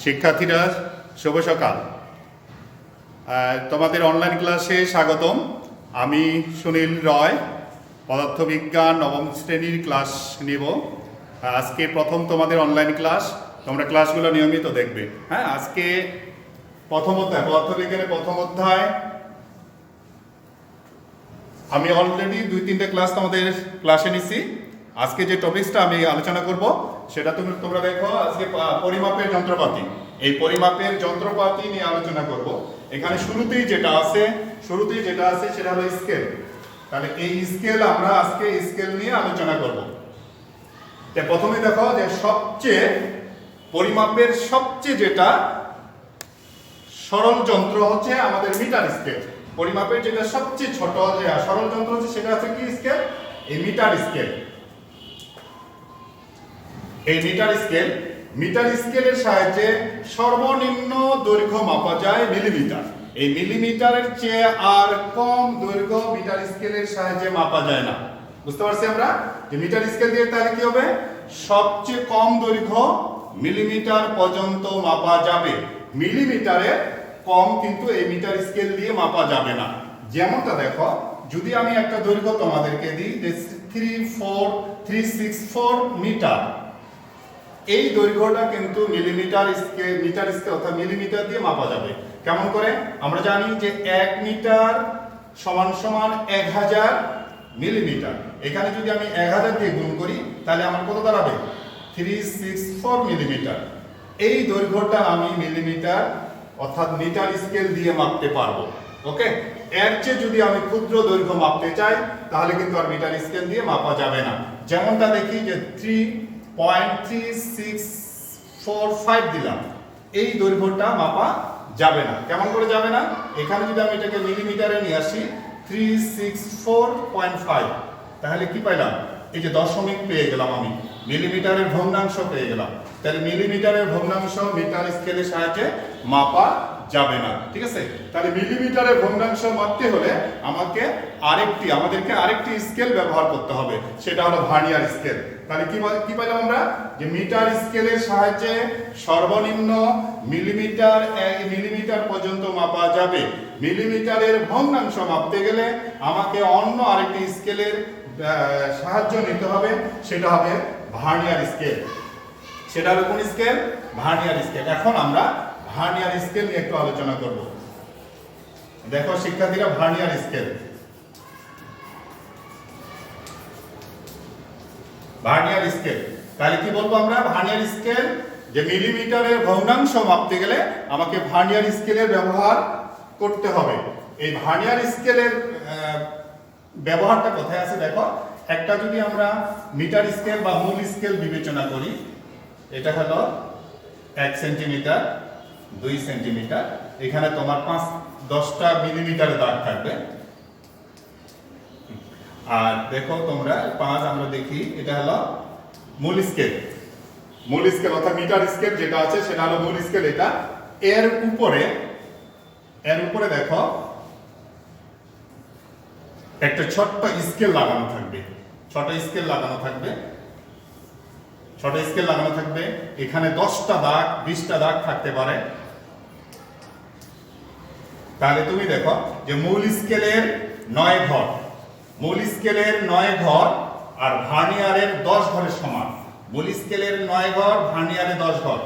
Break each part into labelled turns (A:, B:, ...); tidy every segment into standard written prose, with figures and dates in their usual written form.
A: শিক্ষার্থীরা শুভ সকাল। তোমাদের অনলাইন ক্লাসে স্বাগতম। আমি সুনীল রয়, পদার্থবিজ্ঞান নবম শ্রেণীর ক্লাস নিব। আজকে প্রথম তোমাদের অনলাইন ক্লাস, তোমরা ক্লাসগুলো নিয়মিত দেখবে। হ্যাঁ, আজকে প্রথম অধ্যায়, পদার্থবিজ্ঞানের প্রথম অধ্যায়। আমি অলরেডি 2-3টে ক্লাস তোমাদের ক্লাসে নিছি। আজকে যে টপিকসটা আমি আলোচনা করব সেটা তোমরা দেখো। আজকে পরিমাপের যন্ত্রপাতি, এই পরিমাপের যন্ত্রপাতি নিয়ে আলোচনা করব। এখানে শুরুতেই যেটা আছে সেটা হলো স্কেল। তাহলে এই স্কেল আমরা আজকে স্কেল নিয়ে আলোচনা করব। প্রথমে দেখো যে পরিমাপের সবচেয়ে যেটা সরল যন্ত্র হচ্ছে আমাদের মিটার স্কেল। পরিমাপের যেটা সবচেয়ে ছোট যে সরল যন্ত্র হচ্ছে সেটা হচ্ছে কি স্কেল? এই মিটার স্কেল। এই মিটার স্কেলের সাহায্যে সর্বনিম্ন দৈর্ঘ্য মাপা যায় মিলিমিটার। এই মিলিমিটারের চেয়ে আর কম দৈর্ঘ্য মিটার স্কেলের সাহায্যে মাপা যায় না। বুঝতে পারছি আমরা যে মিটার স্কেল দিয়ে তাহলে কি হবে? সবচেয়ে কম দৈর্ঘ্য মিলিমিটার পর্যন্ত মাপা যাবে। মিলিমিটারের কম কিন্তু এই মিটার স্কেল দিয়ে মাপা যাবে না। যেমনটা দেখো, যদি আমি একটা দৈর্ঘ্য তোমাদেরকে দিই যে 364 মিটার, এই দৈর্ঘ্যটা কিন্তু মিটার স্কেল অর্থাৎ মিলিমিটার দিয়ে মাপা যাবে। কেমন করে? আমরা জানি যে 1 মিটার সমান 1000 মিলিমিটার। এখানে যদি আমি 1000 দিয়ে গুণ করি তাহলে আমার কত দাঁড়াবে? 364 মিলিমিটার। এই দৈর্ঘ্যটা আমি মিলিমিটার অর্থাৎ মিটার স্কেল দিয়ে মাপতে পারবো। ওকে, এর চেয়ে যদি আমি ক্ষুদ্র দৈর্ঘ্য মাপতে চাই তাহলে কিন্তু আর মিটার স্কেল দিয়ে মাপা যাবে না। যেমনটা দেখি যে 3.3645 দিলাম, এই দৈর্ঘ্যটা মাপা যাবে না। কেমন করে যাবে না? এখানে যদি আমি এটাকে মিলিমিটারে নিয়ে আসি 364.5, তাহলে কি পাইলাম? এই যে দশমিক পেয়ে গেলাম, আমি মিলিমিটারের ভগ্নাংশ পেয়ে গেলাম। তাহলে মিলিমিটারের ভগ্নাংশ মিটার স্কেলের সাহায্যে মাপা যাবে না। ঠিক আছে? তাহলে মিলিমিটারের ভগ্নাংশ মাপতে হলে আমাদেরকে আরেকটি স্কেল ব্যবহার করতে হবে, সেটা হলো ভার্নিয়ার স্কেল। তাহলে কি পাইলাম আমরা? যে মিটার স্কেলের সাহায্যে সর্বনিম্ন মিলিমিটার পর্যন্ত মাপা যাবে। মিলিমিটারের ভগ্নাংশ মাপতে গেলে আমাকে অন্য আরেকটি স্কেলের সাহায্য নিতে হবে, সেটা হবে ভার্নিয়ার স্কেল। সেটা হলো কোন স্কেল? Vernier scale. এখন আমরা ভার্নিয়ার স্কেল নিয়ে একটু আলোচনা করব। দেখো শিক্ষার্থীরা, ভার্নিয়ার স্কেল তাহলে কি বলবো আমরা? ভার্নিয়ার স্কেল যে মিলিমিটারের ভগ্নাংশ মাপতে গেলে আমাকে ভার্নিয়ার স্কেলের ব্যবহার করতে হবে। এই ভার্নিয়ার স্কেলের ব্যবহারটা কোথায় আছে দেখো। একটা যদি আমরা মিটার স্কেল বা মূল স্কেল বিবেচনা করি, এটা হলো 1 সেন্টিমিটার, 2 সেন্টিমিটার। এখানে তোমার 5-10টা মিলিমিটারের দাগ থাকবে। আর দেখো তোমরা 5 আমরা দেখি, এটা হলো মূল স্কেল অর্থাৎ মিটার স্কেল যেটা আছে সেটা হলো মূল স্কেল। এটা এর উপরে দেখো একটা ছোট্ট স্কেল লাগানো থাকবে। ছোট স্কেল লাগানো থাকবে। এখানে 10টা দাগ 20টা দাগ থাকতে পারে। তাহলে তুমি দেখো যে মূল স্কেলের 9 ঘর আর ভার্নিয়ারের 10 ঘরের সমান। মূল স্কেলের 9 ঘর, ভার্নিয়ারের 10 ঘর।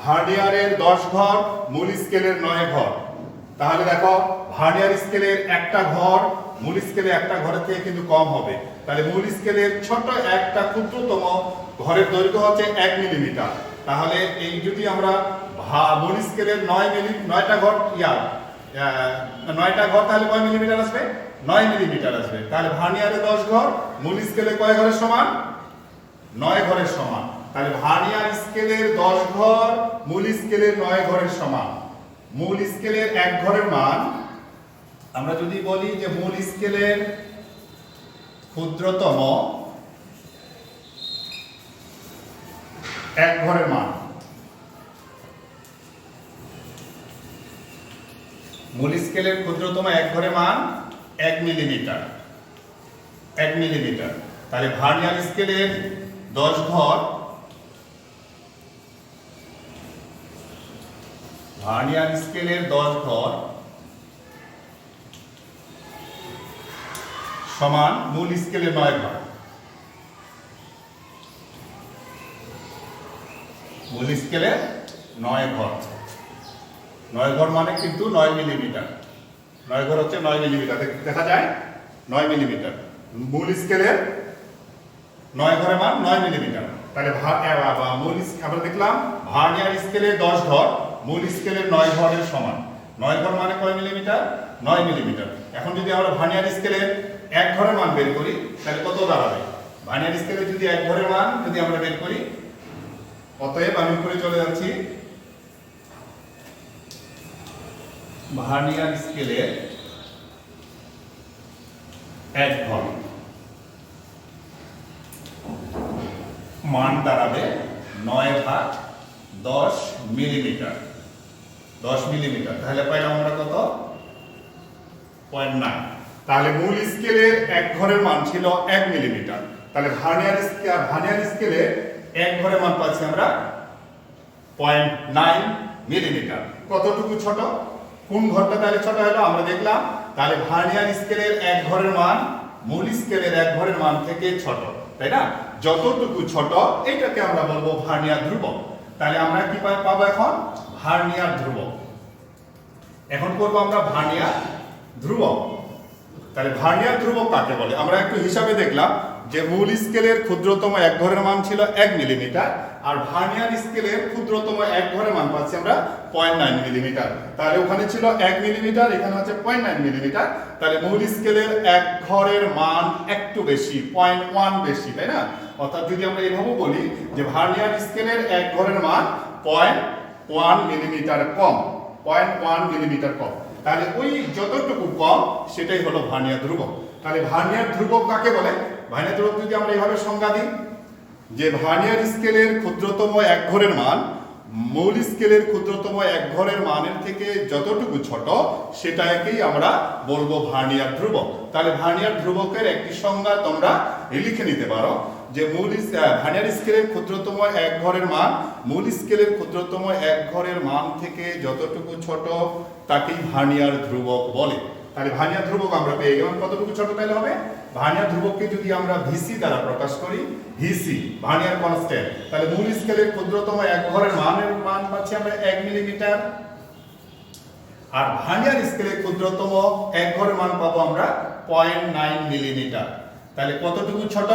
A: ভার্নিয়ারের 10 ঘর, মূল স্কেলের 9 ঘর। তাহলে দেখো ভার্নিয়ার স্কেলের একটা ঘর মূল স্কেলে একটা ঘরের থেকে কিন্তু কম হবে। তাহলে মূল স্কেলের ছোট একটা ক্ষুদ্রতম ঘরের দৈর্ঘ্য হচ্ছে 1 মিলিমিটার। তাহলে এই যদি আমরা মূল স্কেলের 9টা ঘর তাহলে কয় মিলিমিটার আসবে? 9 মিলিমিটার আসবে। তাহলে ভার্নিয়ারে 10 ঘর, মূল স্কেলে কয় ঘরের সমান? 9 ঘরের সমান। তাহলে ভার্নিয়ার স্কেলের 10 ঘর মূল স্কেলের 9 ঘরের সমান। মূল স্কেলের 1 ঘরের মান আমরা যদি বলি যে মূল স্কেলের ক্ষুদ্রতম 1 ঘরের মান, মূল স্কেলের ক্ষুদ্রতম 1 ঘরের মান 1 মিলিমিটার। তাহলে ভার্নিয়ার স্কেলের 10 ঘর ভার্নিয়ার স্কেলের 10 ঘর সমান মূল স্কেলের 9 ঘর। মূল স্কেলের 9 ঘর। 9 ঘর মানে কিন্তু 9 মিলিমিটার। 9 ঘর হচ্ছে 9 মিলিমিটার, দেখা যায় 9 মিলিমিটার। মূল স্কেলের 9 ঘরের মান 9 মিলিমিটার। তাহলে আমরা দেখলাম ভার্নিয়ার স্কেলের 10 ঘর মূল স্কেলের 9 ঘরের সমান। 9 ঘর মানে কয় মিলিমিটার? 9 মিলিমিটার। এখন যদি আমরা ভার্নিয়ার স্কেলের 1 ঘরের মান বের করি তাহলে কত দাঁড়াবে? ভার্নিয়ার স্কেলের যদি 1 ঘরের মান যদি আমরা বের করি, অতএব আমি উপরে চলে যাচ্ছি, ভার্নিয়ার স্কেলের 1 ঘর মান দাঁড়াবে 9/10 মিলিমিটার। 10 মিলিমিটার, তাহলে পাইলাম আমরা কত? 0.9। তাহলে মূল স্কেলের 1 ঘরের মান ছিল 1 মিলিমিটার। তাহলে ভার্নিয়ার স্কেলের 1 ঘরের মান পাচ্ছি আমরা 0.9 মিলিমিটার। কতটুকু ছোট? কোন ঘরটা তাহলে ছোট হলো আমরা দেখলাম। তাহলে ভার্নিয়ার স্কেলের 1 ঘরের মান মূল স্কেলের 1 ঘরের মান থেকে ছোট, তাই না? যতটুকু ছোট এটাকে আমরা বলবো ভার্নিয়ার ধ্রুবক। তাহলে আমরা কি পাবো এখন? ভার্নিয়ার ধ্রুবক। এখন করব আমরা ভার্নিয়ার ধ্রুবক। তাহলে ভার্নিয়ার ধ্রুবক কাকে বলে? আমরা একটু হিসাবে দেখলাম যে মূল স্কেলের ক্ষুদ্রতম 1 ঘরের মান ছিল 1 মিলিমিটার, আর ভার্নিয়ার স্কেলের ক্ষুদ্রতম 1 ঘরের মান পাচ্ছি আমরা 0.9 মিলিমিটার। তাহলে ওখানে ছিল 1 মিলিমিটার, এখানে হচ্ছে 0.9 মিলিমিটার। তাহলে মূল স্কেলের 1 ঘরের মান একটু বেশি, 0.1 বেশি, তাই না? অর্থাৎ যদি আমরা এভাবে বলি যে ভার্নিয়ার স্কেলের 1 ঘরের মান 0.1 মিলিমিটার কম, 0.1 মিলিমিটার কম। তাহলে ওই যতটুকু কম সেটাই হলো ভার্নিয়ার ধ্রুবক। তাহলে ভার্নিয়ার ধ্রুবক কাকে বলে? ভার্নিয়ার ধ্রুবক যদি আমরা এইভাবে সংজ্ঞা দিই যে ভার্নিয়ার স্কেলের ক্ষুদ্রতম 1 ঘরের মান মূল স্কেলের ক্ষুদ্রতম 1 ঘরের মানের থেকে যতটুকু ছোট সেটাকেই আমরা বলবো ভার্নিয়ার ধ্রুবক। তাহলে ভার্নিয়ার ধ্রুবকের একটি সংজ্ঞা তোমরা লিখে নিতে পারো যে ভার্নিয়ার স্কেলের ক্ষুদ্রতম 1 ঘরের মান মূল স্কেলের ক্ষুদ্রতম 1 ঘরের মান থেকে যতটুকু ছোট তাকেই ভার্নিয়ার ধ্রুবক বলে। তাহলে ভার্নিয়ার ধ্রুবক আমরা পেয়ে গেলাম। কতটুকু ছোট তাহলে হবে? ভার্নিয়ার ধ্রুবককে যদি আমরা ভিসি দ্বারা প্রকাশ করি, ভিসি ভার্নিয়ার কনস্ট্যান্ট, তাহলে মূল স্কেলের ক্ষুদ্রতম 1 ঘরের মান পাচ্ছি আমরা 1 মিলিমিটার, আর ভার্নিয়ার স্কেলের ক্ষুদ্রতম 1 ঘরের মান পাবো আমরা 0.9 মিলিমিটার। তাহলে কতটুকু ছোট?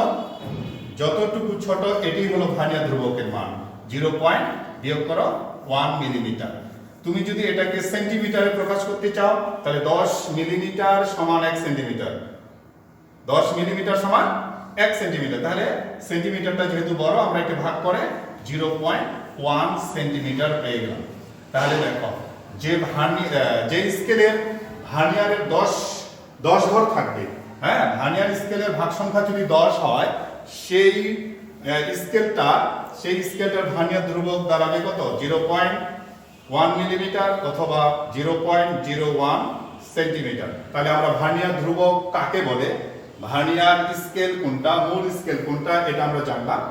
A: যতটুকু ছোট এটাই হলো ভার্নিয়ার ধ্রুবকের মান। 0.1 মিলিমিটার। তুমি যদি এটাকে সেন্টিমিটারে প্রকাশ করতে চাও তাহলে 10 মিলিমিটার সমান 1 সেন্টিমিটার। 10 মিলিমিটার সমান 1 সেন্টিমিটার। তাহলে সেন্টিমিটারটা যেহেতু বড় আমরা এটা ভাগ করে 0.1 সেন্টিমিটার পেয়ে গেলাম। তাহলে দেখো যে স্কেলের ভার্নিয়ারের 10 ঘর থাকবে, হ্যাঁ, ভার্নিয়ার স্কেলের ভাগ সংখ্যা যদি 10 হয় সেই স্কেলটার ভার্নিয়ার ধ্রুবক দাঁড়াবে কত? 0.1 মিলিমিটার অথবা 0.01 সেন্টিমিটার। তাহলে আমরা ভার্নিয়ার ধ্রুবক কাকে বলে, ভার্নিয়ার স্কেল কোনটা, মূল স্কেল কোনটা, এটা আমরা জানলাম।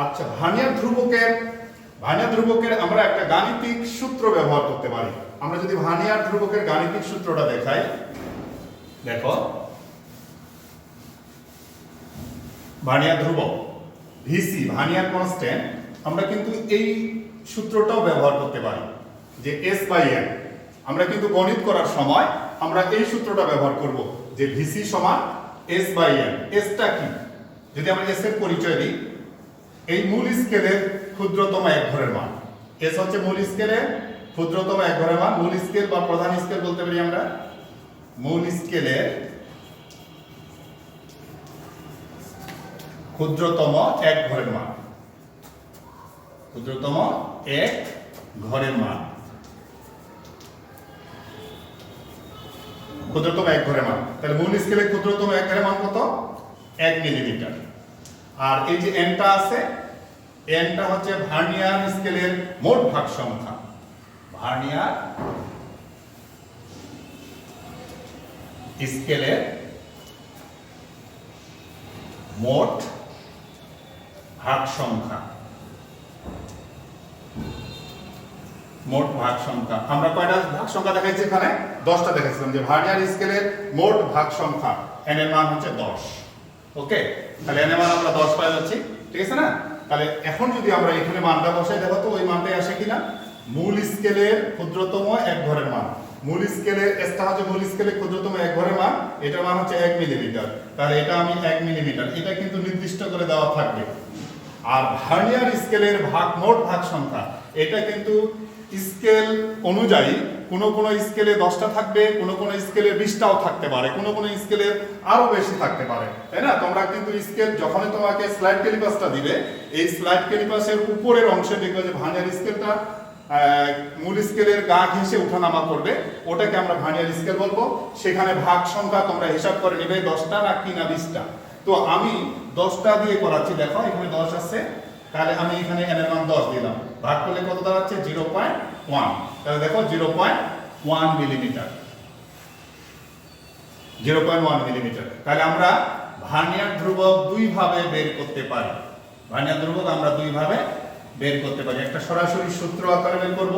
A: আচ্ছা, ভার্নিয়ার ধ্রুবকের আমরা একটা গাণিতিক সূত্র ব্যবহার করতে পারি। আমরা যদি ভার্নিয়ার ধ্রুবকের গাণিতিক সূত্রটা দেখাই, দেখো ভার্নিয়ার ধ্রুবক ভিসি ভার্নিয়ার কনস্ট্যান্ট, আমরা কিন্তু এই সূত্রটাও ব্যবহার করতে পারি যে S/N। আমরা কিন্তু গণিত করার সময় আমরা এই সূত্রটা ব্যবহার করব যে ভিসি সমান S/N। এসটা কি? যদি আমরা এস এর পরিচয় দিই, এই মূল স্কেলের ক্ষুদ্রতম 1 ঘরের মান, এস হচ্ছে মূল স্কেলের ক্ষুদ্রতম 1 ঘরের মান। মূল স্কেল বা প্রধান স্কেল বলতে পারি আমরা। মূল স্কেলের ক্ষুদ্রতম 1 ঘরের মান, ক্ষুদ্রতম 1 ঘরের মান, ক্ষুদ্রতম 1 ঘরের মান। তাহলে মূল স্কেলের ক্ষুদ্রতম 1 ঘরের মান কত? 1 মিলিমিটার। আর এই যে এনটা আছে, এনটা হচ্ছে ভার্নিয়ার স্কেলের মোট ভাগ সংখ্যা। ভার্নিয়ার স্কেলের মোট ভাগ সংখ্যা। মোট ভাগ সংখ্যা। আমরা কয়টা ভাগ সংখ্যা দেখাইছি এখানে? 10টা দেখাইছিলাম যে ভার্নিয়ার স্কেলের মোট ভাগ সংখ্যা n এর মান হচ্ছে 10। ওকে, তাহলে n এর মান আমরা 10 পাই যাচ্ছি, ঠিক আছে না? তাহলে এখন যদি আমরা এখানে মানটা বসাই, দেখো তো ওই মানটাই আসে কিনা। মূল স্কেলের ক্ষুদ্রতম এক ঘরের মান, মূল স্কেলের এসটা হচ্ছে মূল স্কেলের ক্ষুদ্রতম এক ঘরের মান, এটার মান হচ্ছে 1 মিলিমিটার। তাহলে এটা আমি 1 মিলিমিটার, এটা কিন্তু নির্দিষ্ট করে দেওয়া থাকবে। আর ভার্নিয়ার স্কেলের মোট ভাগ সংখ্যা, এটা কিন্তু স্কেল অনুযায়ী কোন স্কেলে 10টা থাকবে, কোন স্কেলে 20টাও থাকতে পারে, কোন স্কেলে আরো বেশি থাকতে পারে, তাই না? তোমরা কিন্তু স্কেল যখনই তোমাকে স্লাইড ক্যালিপাসটা দিবে, এই স্লাইড ক্যালিপাসের উপরের অংশে দেখবে যে ভার্নিয়ার স্কেলটা মূল স্কেলের গা ঘেঁষে ওঠানামা করবে, ওটাকে আমরা ভার্নিয়ার স্কেল বলবো। সেখানে ভাগ সংখ্যা তোমরা হিসাব করে নেবে 10টা না কি না 20টা। তো আমি 10টা দিয়ে করাচ্ছি, দেখো এখানে 10 আছে, তাহলে আমি এখানে n এর মান 10 দিলাম, ভাগ করলে কত দাঁড়াচ্ছে? 0.1। তাহলে দেখো 0.1 মিলিমিটার, 0.1 মিলিমিটার। তাহলে আমরা ভার্নিয়ার ধ্রুবক দুই ভাবে বের করতে পারি। ভার্নিয়ার ধ্রুবক আমরা দুই ভাবে বের করতে পারি, একটা সরাসরি সূত্র আকারে বের করব,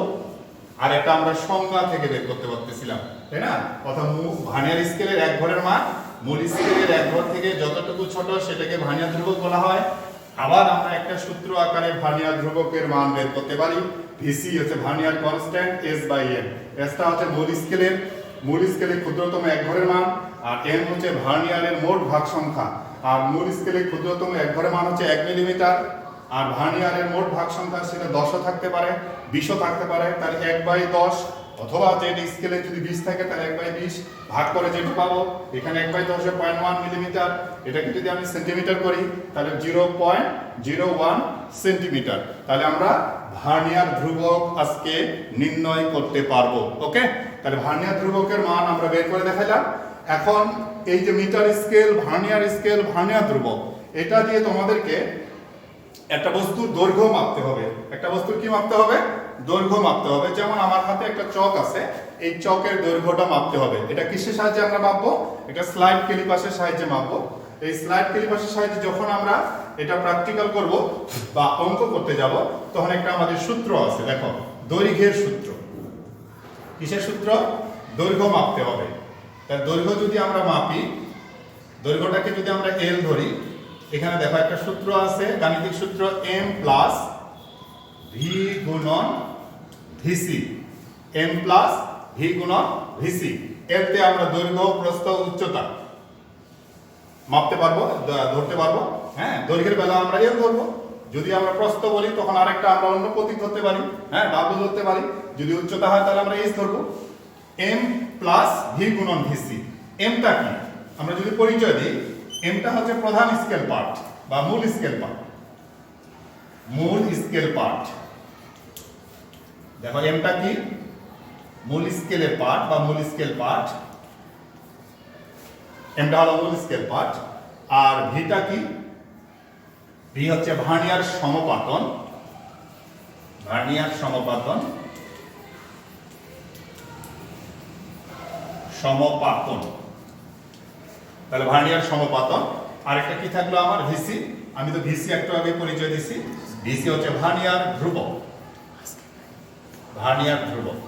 A: আর একটা আমরা সংজ্ঞা থেকে বের করতে পারতেছিলাম, তাই না? অর্থাৎ ভার্নিয়ার স্কেলের এক ঘরের মান মূল স্কেলের এক ঘর থেকে যতটুকু ছোট সেটাকে ভার্নিয়ার ধ্রুবক বলা হয়। আবার আমরা একটা সূত্র আকারে ভার্নিয়ার ধ্রুবকের মান বের করতে পারি। ভিসি হচ্ছে ভার্নিয়ার কনস্ট্যান্ট S/n, এসটা হচ্ছে মূল স্কেলের ক্ষুদ্রতম এক ঘরের মান, আর n হচ্ছে ভার্নিয়ারের মোট ভাগ সংখ্যা। আর মূল স্কেলের ক্ষুদ্রতম এক ঘরের মান হচ্ছে 1 মিলিমিটার, আর ভার্নিয়ারের মোট ভাগ সংখ্যা সেটা 10ও থাকতে পারে, 20ও থাকতে পারে। তাহলে 1/10, অথবা যেটা স্কেলে যদি 20 থাকে তাহলে 1/20 ভাগ করে যেটা পাবো, এখানে 1/10 এ 0.1 মিলিমিটার, এটাকে যদি আমি সেন্টিমিটার করি তাহলে 0.01 সেন্টিমিটার। তাহলে আমরা ভার্নিয়ার ধ্রুবক আজকে নির্ণয় করতে পারবো। ওকে, তাহলে ভার্নিয়ার ধ্রুবকের মান আমরা বের করে দেখাইলাম। এখন এই যে মিটার স্কেল, ভার্নিয়ার ধ্রুবক, এটা দিয়ে তোমাদেরকে একটা বস্তুর দৈর্ঘ্য মাপতে হবে। একটা বস্তুর কি মাপতে হবে? দৈর্ঘ্য মাপতে হবে। যেমন আমার হাতে একটা চক আছে, এই চকের দৈর্ঘ্যটা মাপতে হবে। এটা কিসের সাহায্যে আমরা মাপবো? এটা স্লাইড ক্যালিপাসের সাহায্যে মাপবো। এই স্লাইড ক্যালিপাসের সাহায্যে যখন আমরা এটা প্র্যাকটিক্যাল করব বা অঙ্ক করতে যাব, তখন একটা আমাদের সূত্র আছে, দেখো দৈর্ঘ্যের সূত্র। কিসের সূত্র? দৈর্ঘ্য মাপতে হবে। তার দৈর্ঘ্য যদি আমরা মাপি, দৈর্ঘ্যটাকে যদি আমরা L ধরি, এখানে দেখো একটা সূত্র আছে, গাণিতিক সূত্র m প্লাস ভি গুণন ভিসি, m প্লাস ভি গুণন ভিসি। এতে আমরা দৈর্ঘ্য, প্রস্থ, উচ্চতা মাপতে পারবো, ধরতে পারবো। হ্যাঁ, দৈর্ঘ্যের বেলা আমরা m ধরবো, যদি আমরা প্রস্থ বলি তখন আরেকটা আমরা অন্য প্রতীক ধরতে পারি, হ্যাঁ w ধরতে পারি। যদি উচ্চতা হয় তাহলে আমরা h ধরবো। m প্লাস ভি গুণন ভিসি, mটা কি আমরা যদি পরিচয় দিই, mটা হচ্ছে প্রধান স্কেল পার্ট বা মূল স্কেল পার্ট। মূল স্কেল পার্ট, দেখো mটা কি? মূল স্কেলের পার্ট বা মূল স্কেল পার্ট, mটা হলো মূল স্কেল পার্ট। আর ভিটা কি? ভি হচ্ছে ভার্নিয়ার সমপাতন, ভার্নিয়ার সমপাতন, সমপাতন। তাহলে ভার্নিয়ার সমপাতন। আরেকটা কি থাকলো আমার? ভিসি। আমি তো ভিসি একটু আগে পরিচয় দিছি। ভিসি হচ্ছে ভার্নিয়ার ধ্রুবক, ভার্নিয়ার ধ্রুবক।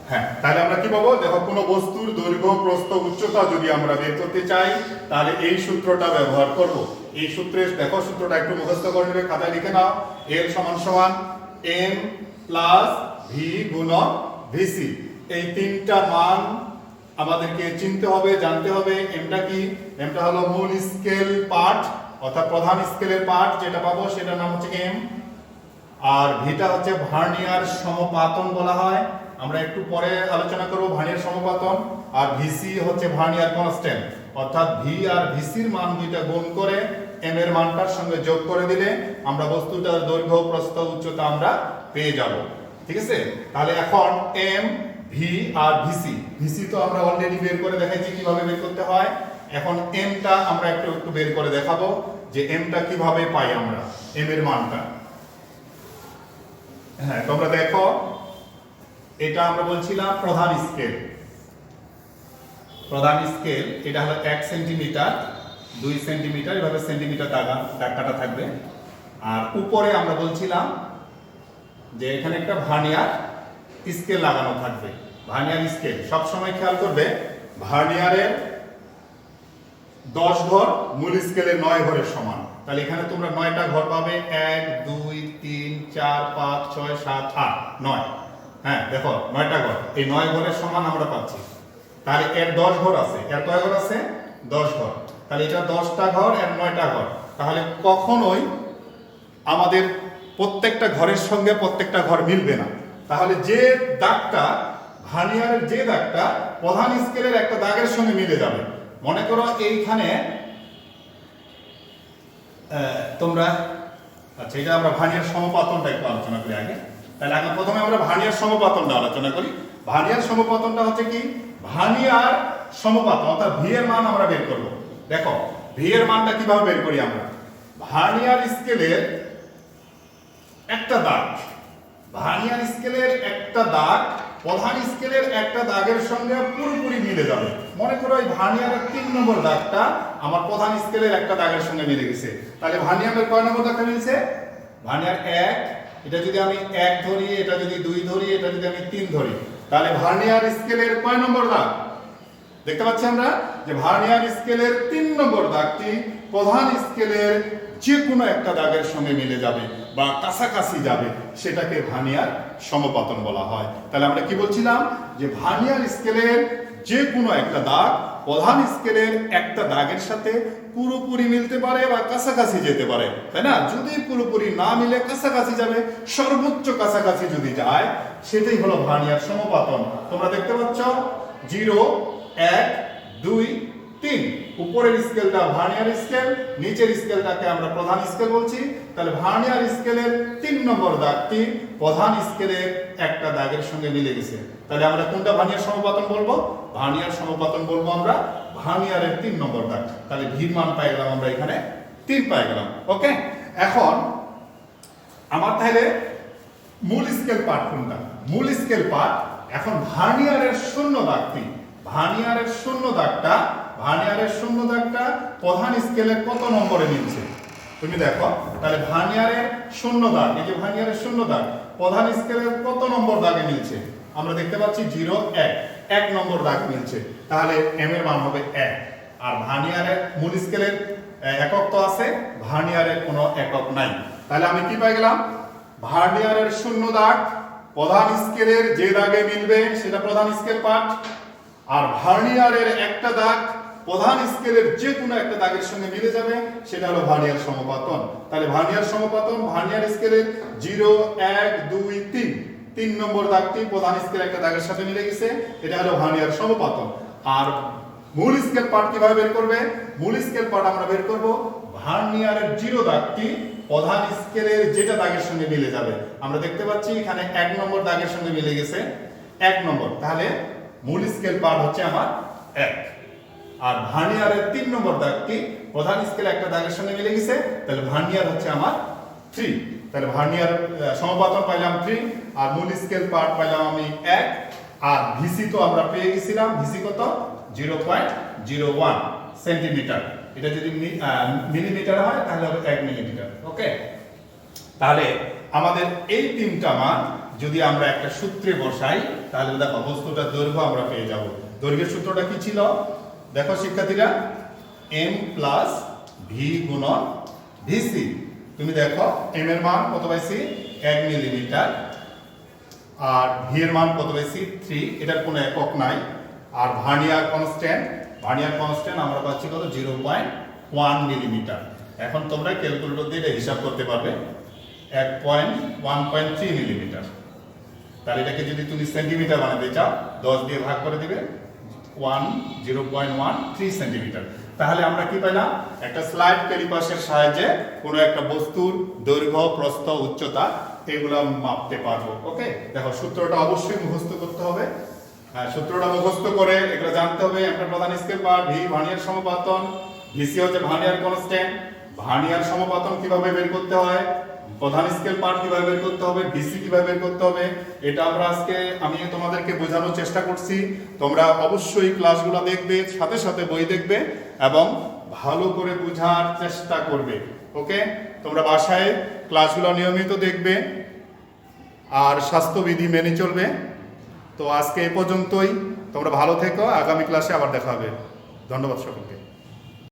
A: হ্যাঁ, তাহলে আমরা কি পাবো? দেখো কোনো বস্তুর দৈর্ঘ্য, প্রস্থ, উচ্চতা যদি আমরা বের করতে চাই তাহলে এই সূত্রটা ব্যবহার করব। এই সূত্রে দেখো, সূত্রটা একটু মুখস্থ করে নেবে, খাতায় লিখে নাও। L সমান সমান m প্লাস ভি গুণন ভিসি। এই তিনটা মান আমাদেরকে চিনতে হবে, জানতে হবে। এমটা কি? এমটা হলো মূল স্কেল পার্ট, অর্থাৎ প্রধান স্কেলের পার্ট যেটা পাবো সেটার নাম হচ্ছে এম। আর ভিটা হচ্ছে ভার্নিয়ার সমপাতন বলা হয়, আমরা একটু পরে আলোচনা করব ভার্নিয়ার সমপাতন। আর ভিসি হচ্ছে ভার্নিয়ার কনস্ট্যান্ট, অর্থাৎ ভি আর ভিসির মান দুইটা গুণ করে এম এর মানটার সঙ্গে যোগ করে দিলে আমরা বস্তুটার দৈর্ঘ্য, প্রস্থ, উচ্চতা আমরা পেয়ে যাব। ঠিক আছে? তাহলে এখন এম, ভি আর ভিসি, ভিসি তো আমরা অলরেডি বের করে দেখাইছি কিভাবে বের করতে হয়। এখন এমটা আমরা একটু বের করে দেখাবো যে এমটা কিভাবে পাই আমরা, এম এর মানটা। হ্যাঁ, তোমরা দেখো, এটা আমরা বলছিলাম প্রধান স্কেল। প্রধান স্কেল এটা হলো 1 সেন্টিমিটার, 2 সেন্টিমিটার, এভাবে সেন্টিমিটার দাগ কাটা থাকবে। আর উপরে আমরা বলছিলাম যে এখানে একটা ভার্নিয়ার স্কেল লাগানো থাকবে। ভার্নিয়ার স্কেল সবসময় খেয়াল করবে, ভার্নিয়ারের 10 ঘর মূল স্কেলের 9 ঘরের সমান। তাহলে এখানে তোমরা 9টা ঘর পাবে, 1 2 3 4 5 6 7 8 9। হ্যাঁ দেখো 9টা ঘর, এই 9 ঘরের সমান আমরা পাচ্ছি। তাহলে এর 10 ঘর আছে, এর কয় ঘর আছে? 10 ঘর। তাহলে এটা 10টা ঘর আর 9টা ঘর। তাহলে কখনোই আমাদের প্রত্যেকটা ঘরের সঙ্গে প্রত্যেকটা ঘর মিলবে না। তাহলে যে দাগটা ভার্নিয়ারের যে দাগটা প্রধান স্কেলের একটা দাগের সঙ্গে মিলে যাবে। মনে করো এইখানে তোমরা, আচ্ছা এটা আমরা ভার্নিয়ার সমপাতনটা একটু আলোচনা করি আগে। তাহলে আগে প্রথমে আমরা ভার্নিয়ার সমপাতনটা আলোচনা করি। ভার্নিয়ার সমপাতনটা হচ্ছে কি? ভার্নিয়ার সমপাতন অর্থাৎ ভি এর মান আমরা বের করব। দেখো ভি এর মানটা কিভাবে বের করি আমরা? ভার্নিয়ার স্কেলের একটা দাগ, ভার্নিয়ার স্কেলের একটা দাগ প্রধান স্কেলের একটা দাগের সঙ্গে পুরোপুরি মিলে যাবে। মনে করো এই ভার্নিয়ারের 3 নম্বর দাগটা আমার প্রধান স্কেলের একটা দাগের সঙ্গে মিলে গেছে। তাহলে ভার্নিয়ারের কয় নম্বর দাগটা মিলছে? ভার্নিয়ার 1, এটা যদি আমি 1 ধরি, এটা যদি 2 ধরি, এটা যদি আমি 3 ধরি, তাহলে ভার্নিয়ার স্কেলের কয় নম্বর দাগ? দেখতে পাচ্ছি আমরা যে ভার্নিয়ার স্কেলের 3 নম্বর দাগটি প্রধান স্কেলের যে কোনো একটা দাগের সঙ্গে মিলে যাবে বা কাছাকাছি যাবে, সেটাকে ভার্নিয়ার সমপাতন বলা হয়। তাহলে আমরা কি বলছিলাম? যে ভার্নিয়ার স্কেলের যে কোনো একটা দাগ প্রধান স্কেলের একটা দাগের সাথে পুরোপুরি মিলতে পারে বা কাছাকাছি যেতে পারে, তাই না? যদি পুরোপুরি না মিলে কাছাকাছি যাবে, সর্বোচ্চ কাছাকাছি যদি যায়, সেটাই হলো ভার্নিয়ার সমপাতন। তোমরা দেখতে পাচ্ছ 0 1 2 3, উপরের স্কেলটা ভার্নিয়ার স্কেল, নিচের স্কেলটাকে আমরা প্রধান স্কেল বলছি। তাহলে ভার্নিয়ার স্কেলের 3 নম্বর দাগটি প্রধান স্কেলের একটা দাগের সঙ্গে মিলে গেছে। তাহলে আমরা কোনটা ভার্নিয়ার সমপাতন বলবো? ভার্নিয়ার সমপাতন বলবো আমরা ভার্নিয়ারের 3 নম্বর দাগ। তাহলে ভির মান পাই গেলাম আমরা এখানে 3 পাই গেলাম। ওকে, এখন আমার তাহলে মূল স্কেল পার্ট কোনটা? মূল স্কেল পার্ট এখন ভার্নিয়ারের শূন্য দাগটি, ভার্নিয়ারের শূন্য দাগটা, ভার্নিয়ারের শূন্য দাগটা প্রধান স্কেলের কত নম্বরে মিলছে তুমি দেখো। তাহলে ভার্নিয়ারের শূন্য দাগ, এই যে ভার্নিয়ারের শূন্য দাগ প্রধান স্কেলের কত নম্বর দাগে মিলছে? আমরা দেখতে পাচ্ছি 0 1, 1 নম্বর দাগ মিলছে। তাহলে এম এর মান হবে 1। আর ভার্নিয়ারের মূল স্কেলের একক তো আছে, ভার্নিয়ারের কোনো একক নাই। তাহলে আমি কি পাই গেলাম? ভার্নিয়ারের শূন্য দাগ প্রধান স্কেলের যে দাগে মিলবে সেটা প্রধান স্কেল পার্ট, আর ভার্নিয়ারের একটা দাগ প্রধান স্কেলের যে কোনো একটা দাগের সঙ্গে মিলে যাবে, সেটা হলো ভার্নিয়ার সমপাতন। তাহলে ভার্নিয়ার সমপাতন ভার্নিয়ার স্কেলের 0 1 2 3, 3 নম্বর দাগটি প্রধান স্কেলের একটা দাগের সাথে মিলে গেছে, এটা হলো ভার্নিয়ার সমপাতন। আর মূল স্কেল পার্ট কিভাবে বের করবে? মূল স্কেল পার্ট আমরা বের করব ভার্নিয়ারের 0 দাগটি প্রধান স্কেলের যেটা দাগের সঙ্গে মিলে যাবে। আমরা দেখতে পাচ্ছি এখানে 1 নম্বর দাগের সঙ্গে মিলে গেছে 1 নম্বর, তাহলে মূল স্কেল পার্ট হচ্ছে আমার 1। আর ভার্নিয়ারের 3 নম্বর দাগটি প্রধান স্কেলে একটা দাগের সঙ্গে মিলে গেছে, তাহলে ভার্নিয়ার হচ্ছে আমার 3। তাহলে ভার্নিয়ার সমপাতন পাইলাম 3, আর মূল স্কেল পার্ট পাইলাম আমি 1। আর ভিসি তো আমরা পেয়ে গেছিলাম, ভিসি কত? 0.01 সেন্টিমিটার। এটা যদি মিলিমিটার হয় তাহলে হবে 1 মিলিমিটার। ওকে, তাহলে আমাদের এই 3টা মান যদি আমরা একটা সূত্রে বসাই, তাহলে দেখো বস্তুটার দৈর্ঘ্য আমরা পেয়ে যাব। দৈর্ঘ্যের সূত্রটা কি ছিল? দেখো শিক্ষার্থীরা, m প্লাস ভি গুণন ভিসি। তুমি দেখো m এর মান কত পাইছি? 1 মিলিমিটার। আর ভি এর মান কত পাইছি? 3। এটার কোনো একক নাই। আর ভার্নিয়ার কনস্ট্যান্ট, ভার্নিয়ার কনস্ট্যান্ট আমরা পাচ্ছি কত? 0.1 মিলিমিটার। এখন তোমরা ক্যালকুলেটর দিয়ে এটা হিসাব করতে পারবে 1.3 মিলিমিটার। তাহলে এটাকে যদি তুমি সেন্টিমিটার বানাতে চাও, 10 দিয়ে ভাগ করে দিবে 0.13 সেন্টিমিটার। তাহলে আমরা কি পাইলাম? একটা স্লাইড ক্যালিপাসের সাহায্যে কোনো একটা বস্তুর দৈর্ঘ্য, প্রস্থ, উচ্চতা এগুলো মাপতে পারবো। ওকে, দেখো সূত্রটা অবশ্যই মুখস্থ করতে হবে। সূত্রটা মুখস্থ করে এগুলো জানতে হবে। একটা প্রধান স্কেল পার্ট, ভি ভার্নিয়ার সমপাতন, ভিসি হচ্ছে ভার্নিয়ার কনস্ট্যান্ট, ভার্নিয়ার সমপাতন কিভাবে বের করতে হয়, প্রধান স্কেল পার্ট কিভাবে বের করতে হবে, ভিসি কিভাবে বের করতে হবে, এটা আমরা আজকে আমি তোমাদেরকে বোঝানোর চেষ্টা করছি। তোমরা অবশ্যই ক্লাসগুলো দেখবে, সাথে সাথে বই দেখবে এবং ভালো করে বোঝার চেষ্টা করবে। ওকে, তোমরা বাসায় ক্লাসগুলো নিয়মিত দেখবে আর স্বাস্থ্যবিধি মেনে চলবে। তো আজকে এ পর্যন্তই, তোমরা ভালো থেকো, আগামী ক্লাসে আবার দেখা হবে। ধন্যবাদ সকলকে।